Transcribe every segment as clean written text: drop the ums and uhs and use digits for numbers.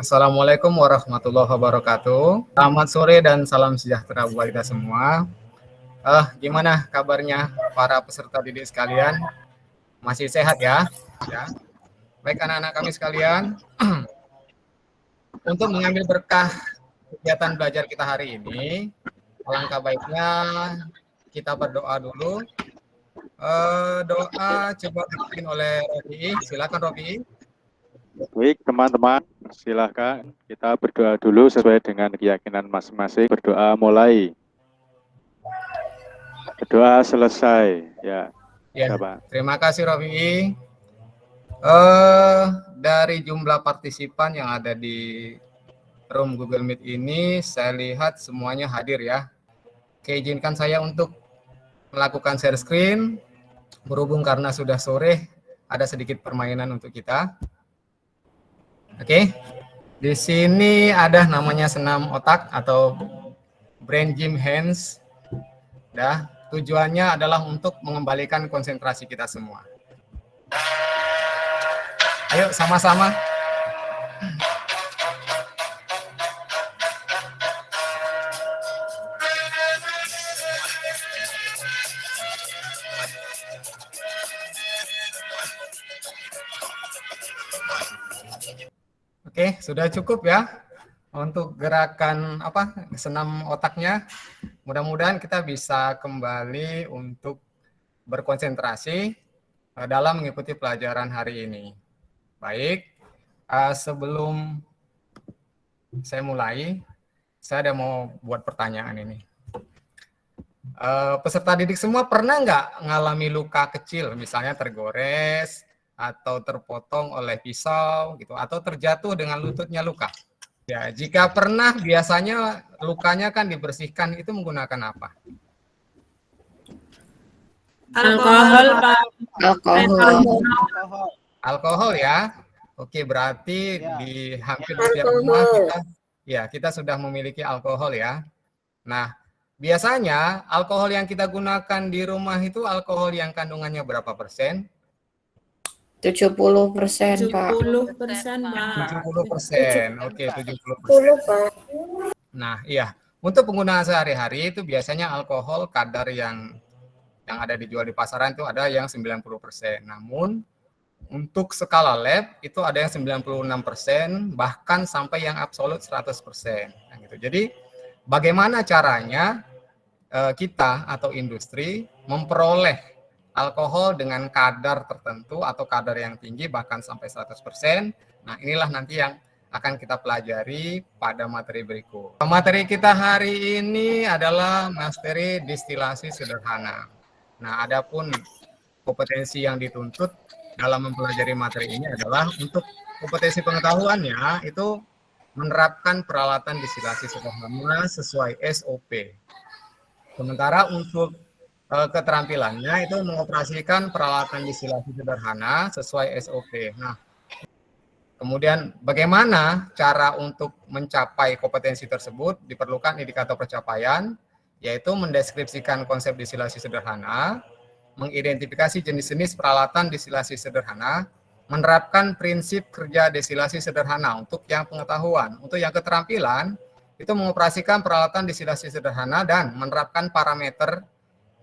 Assalamualaikum warahmatullahi wabarakatuh. Selamat sore dan salam sejahtera buat kita semua. Gimana kabarnya para peserta didik sekalian? Masih sehat ya? Baik anak-anak kami sekalian, untuk mengambil berkah kegiatan belajar kita hari ini, alangkah baiknya kita berdoa dulu. Doa coba dipimpin oleh Rofi. Silakan Rofi. Baik teman-teman, silahkan kita berdoa dulu sesuai dengan keyakinan masing-masing. Berdoa mulai. Berdoa selesai. Ya, Pak. Terima kasih Rofi. Dari jumlah partisipan yang ada di room Google Meet ini, saya lihat semuanya hadir ya. Oke, izinkan saya untuk melakukan share screen. Berhubung karena sudah sore, ada sedikit permainan untuk kita. Oke, di sini ada namanya senam otak atau brain gym hands. Tujuannya adalah untuk mengembalikan konsentrasi kita semua. Ayo sama-sama. Oke, sudah cukup ya untuk gerakan senam otaknya. Mudah-mudahan kita bisa kembali untuk berkonsentrasi dalam mengikuti pelajaran hari ini. Baik, sebelum saya mulai, saya ada mau buat pertanyaan ini. Peserta didik semua pernah nggak ngalami luka kecil, misalnya tergores, atau terpotong oleh pisau gitu, atau terjatuh dengan lututnya luka? Ya, jika pernah, biasanya lukanya kan dibersihkan itu menggunakan apa? Alkohol, Pak. Alkohol ya. Oke, berarti di hampir setiap rumah kita sudah memiliki alkohol ya. Nah, biasanya alkohol yang kita gunakan di rumah itu alkohol yang kandungannya berapa persen? 70%, Pak. 70%, Pak. 70%. Oke, 70%. Pak. Nah, iya. Untuk penggunaan sehari-hari itu biasanya alkohol kadar yang ada dijual di pasaran itu ada yang 90%. Namun untuk skala lab itu ada yang 96%, bahkan sampai yang absolut 100%. Nah, gitu. Jadi bagaimana caranya kita atau industri memperoleh alkohol dengan kadar tertentu atau kadar yang tinggi bahkan sampai 100%. Nah, inilah nanti yang akan kita pelajari pada materi berikut. Materi kita hari ini adalah materi distilasi sederhana. Nah, adapun kompetensi yang dituntut dalam mempelajari materi ini adalah untuk kompetensi pengetahuannya itu menerapkan peralatan distilasi sederhana sesuai SOP. Sementara untuk keterampilannya itu mengoperasikan peralatan distilasi sederhana sesuai SOP. Nah, kemudian bagaimana cara untuk mencapai kompetensi tersebut? Diperlukan indikator pencapaian, yaitu mendeskripsikan konsep distilasi sederhana, mengidentifikasi jenis-jenis peralatan distilasi sederhana, menerapkan prinsip kerja destilasi sederhana untuk yang pengetahuan. Untuk yang keterampilan, itu mengoperasikan peralatan distilasi sederhana dan menerapkan parameter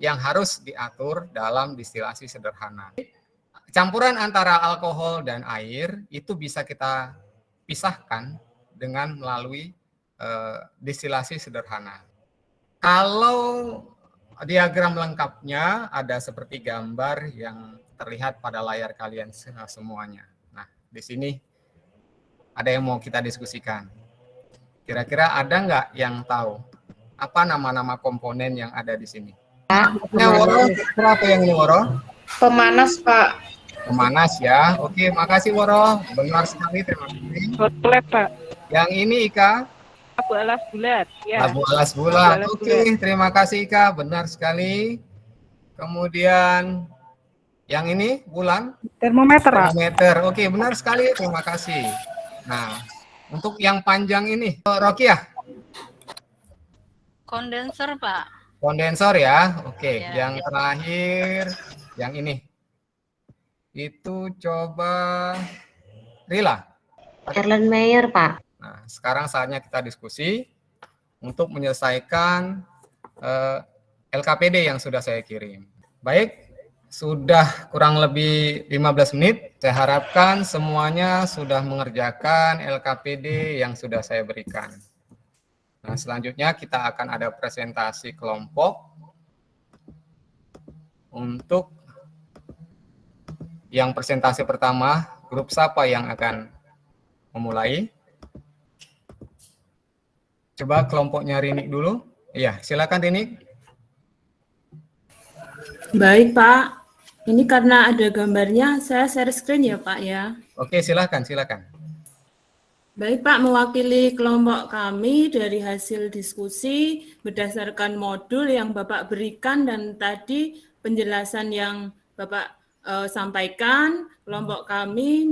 yang harus diatur dalam distilasi sederhana. Campuran antara alkohol dan air itu bisa kita pisahkan dengan melalui distilasi sederhana. Kalau diagram lengkapnya ada seperti gambar yang terlihat pada layar kalian semuanya. Nah, di sini ada yang mau kita diskusikan. Kira-kira ada nggak yang tahu apa nama-nama komponen yang ada di sini? Woro, apa yang ini Woro? Pemanas, Pak. Pemanas ya. Oke, makasih Woro. Benar sekali, terima kasih. Lab, Pak. Yang ini Ika? Abu alas bulat. Ya. Abu alas bulat. Oke, terima kasih Ika. Benar sekali. Kemudian yang ini bulan? Termometer. Termometer. Oke, benar sekali. Terima kasih. Nah, untuk yang panjang ini, Rokiah? Kondensor, Pak. Kondensor ya. Oke, Ya, yang terakhir yang ini. Itu coba Rila. Erlenmeyer, Pak. Nah, sekarang saatnya kita diskusi untuk menyelesaikan LKPD yang sudah saya kirim. Baik, sudah kurang lebih 15 menit. Saya harapkan semuanya sudah mengerjakan LKPD yang sudah saya berikan. Nah, selanjutnya kita akan ada presentasi kelompok untuk yang presentasi pertama, grup siapa yang akan memulai? Coba kelompoknya Rinik dulu. Iya, silakan Rinik. Baik, Pak. Ini karena ada gambarnya, saya share screen ya, Pak ya. Oke, silakan. Baik, Pak, mewakili kelompok kami dari hasil diskusi berdasarkan modul yang Bapak berikan dan tadi penjelasan yang Bapak sampaikan, kelompok kami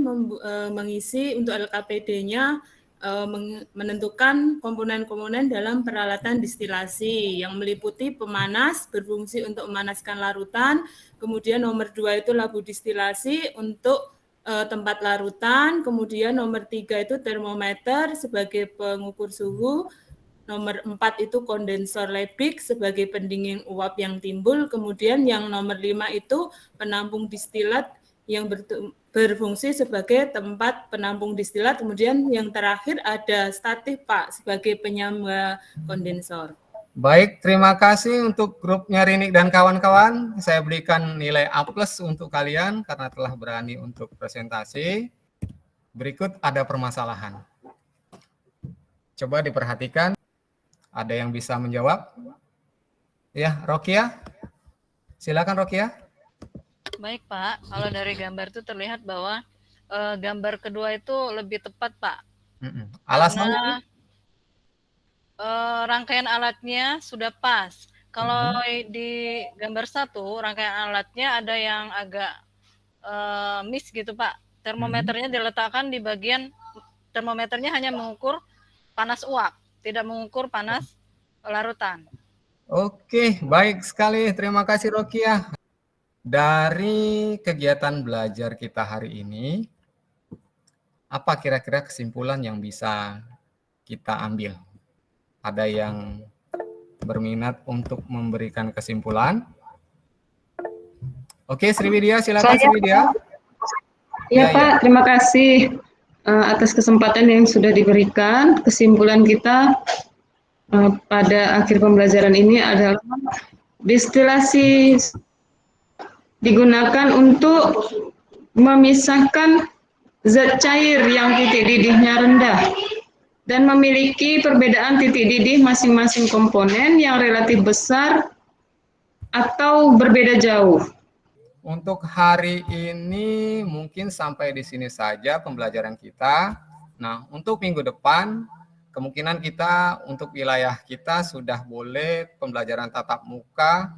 mengisi untuk LKPD-nya menentukan komponen-komponen dalam peralatan distilasi yang meliputi pemanas berfungsi untuk memanaskan larutan, kemudian nomor 2 itu labu distilasi untuk tempat larutan, kemudian nomor 3 itu termometer sebagai pengukur suhu, nomor 4 itu kondensor Liebig sebagai pendingin uap yang timbul, kemudian yang nomor 5 itu penampung distilat yang berfungsi sebagai tempat penampung distilat, kemudian yang terakhir ada statif Pak sebagai penyangga kondensor. Baik, terima kasih untuk grupnya Rinik dan kawan-kawan. Saya berikan nilai A+ untuk kalian karena telah berani untuk presentasi. Berikut ada permasalahan. Coba diperhatikan. Ada yang bisa menjawab? Ya, Rokia. Silakan Rokia. Baik Pak, kalau dari gambar itu terlihat bahwa gambar kedua itu lebih tepat Pak. Alasannya? Rangkaian alatnya sudah pas. Kalau di gambar 1, rangkaian alatnya ada yang agak miss gitu Pak. Termometernya diletakkan di bagian, termometernya hanya mengukur panas uap, tidak mengukur panas larutan. Oke, baik sekali. Terima kasih Rokia. Dari kegiatan belajar kita hari ini, apa kira-kira kesimpulan yang bisa kita ambil? Ada yang berminat untuk memberikan kesimpulan? Oke, Sriwidya, silakan Sriwidya. Ya, Pak, terima kasih atas kesempatan yang sudah diberikan. Kesimpulan kita pada akhir pembelajaran ini adalah distilasi digunakan untuk memisahkan zat cair yang titik didihnya rendah dan memiliki perbedaan titik didih masing-masing komponen yang relatif besar atau berbeda jauh. Untuk hari ini mungkin sampai di sini saja pembelajaran kita. Nah, untuk minggu depan kemungkinan kita untuk wilayah kita sudah boleh pembelajaran tatap muka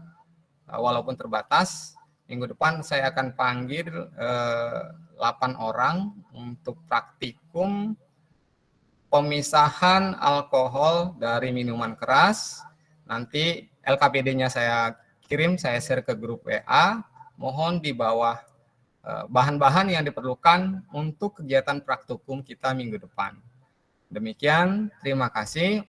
walaupun terbatas. Minggu depan saya akan panggil 8 orang untuk praktikum pemisahan alkohol dari minuman keras. Nanti LKPD-nya saya kirim, saya share ke grup WA. Mohon di bawah bahan-bahan yang diperlukan untuk kegiatan praktikum kita minggu depan. Demikian, terima kasih.